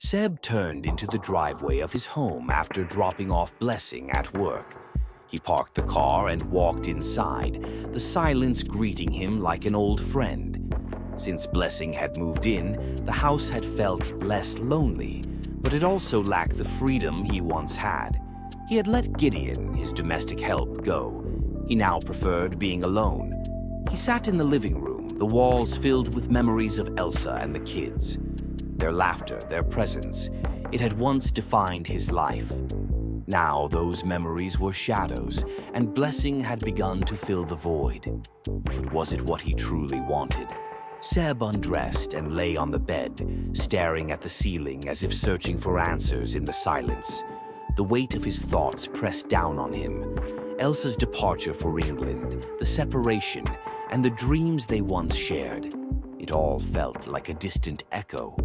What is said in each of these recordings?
Seb turned into the driveway of his home after dropping off Blessing at work. He parked the car and walked inside, the silence greeting him like an old friend. Since Blessing had moved in, the house had felt less lonely, but it also lacked the freedom he once had. He had let Gideon, his domestic help, go. He now preferred being alone. He sat in the living room, the walls filled with memories of Elsa and the kids. Their laughter, their presence, it had once defined his life. Now those memories were shadows, and Blessing had begun to fill the void. But was it what he truly wanted? Seb undressed and lay on the bed, staring at the ceiling as if searching for answers in the silence. The weight of his thoughts pressed down on him. Elsa's departure for England, the separation, and the dreams they once shared. It all felt like a distant echo.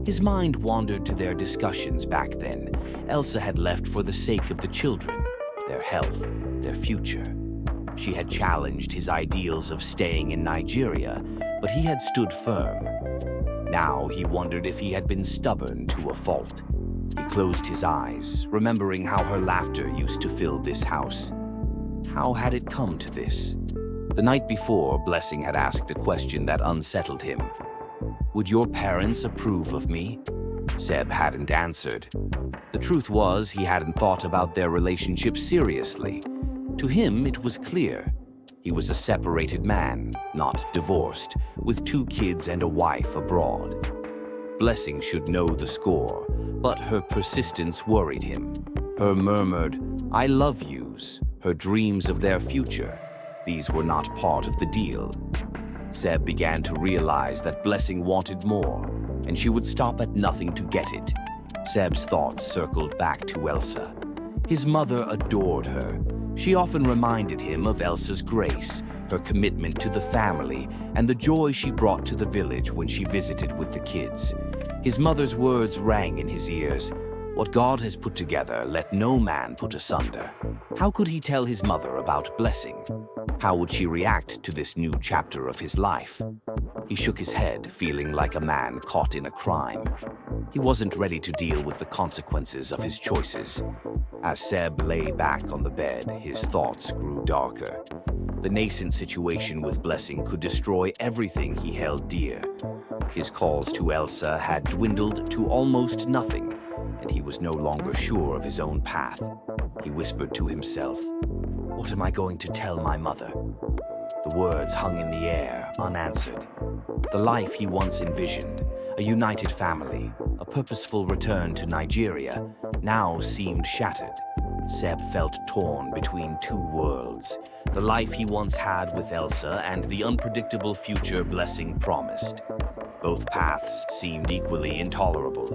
His mind wandered to their discussions back then. Elsa had left for the sake of the children, their health, their future. She had challenged his ideals of staying in Nigeria, but he had stood firm. Now he wondered if he had been stubborn to a fault. He closed his eyes, remembering how her laughter used to fill this house. How had it come to this? The night before, Blessing had asked a question that unsettled him. Would your parents approve of me? Seb hadn't answered. The truth was, he hadn't thought about their relationship seriously. To him, it was clear. He was a separated man, not divorced, with 2 kids and a wife abroad. Blessing should know the score, but her persistence worried him. Her murmured, "I love yous," her dreams of their future, these were not part of the deal. Seb began to realize that Blessing wanted more, and she would stop at nothing to get it. Seb's thoughts circled back to Elsa. His mother adored her. She often reminded him of Elsa's grace, her commitment to the family, and the joy she brought to the village when she visited with the kids. His mother's words rang in his ears. What God has put together, let no man put asunder. How could he tell his mother about Blessing? How would she react to this new chapter of his life? He shook his head, feeling like a man caught in a crime. He wasn't ready to deal with the consequences of his choices. As Seb lay back on the bed, his thoughts grew darker. The nascent situation with Blessing could destroy everything he held dear. His calls to Elsa had dwindled to almost nothing, and he was no longer sure of his own path. He whispered to himself, "What am I going to tell my mother?" The words hung in the air, unanswered. The life he once envisioned, a united family, a purposeful return to Nigeria, now seemed shattered. Seb felt torn between 2 worlds, the life he once had with Elsa and the unpredictable future Blessing promised. Both paths seemed equally intolerable.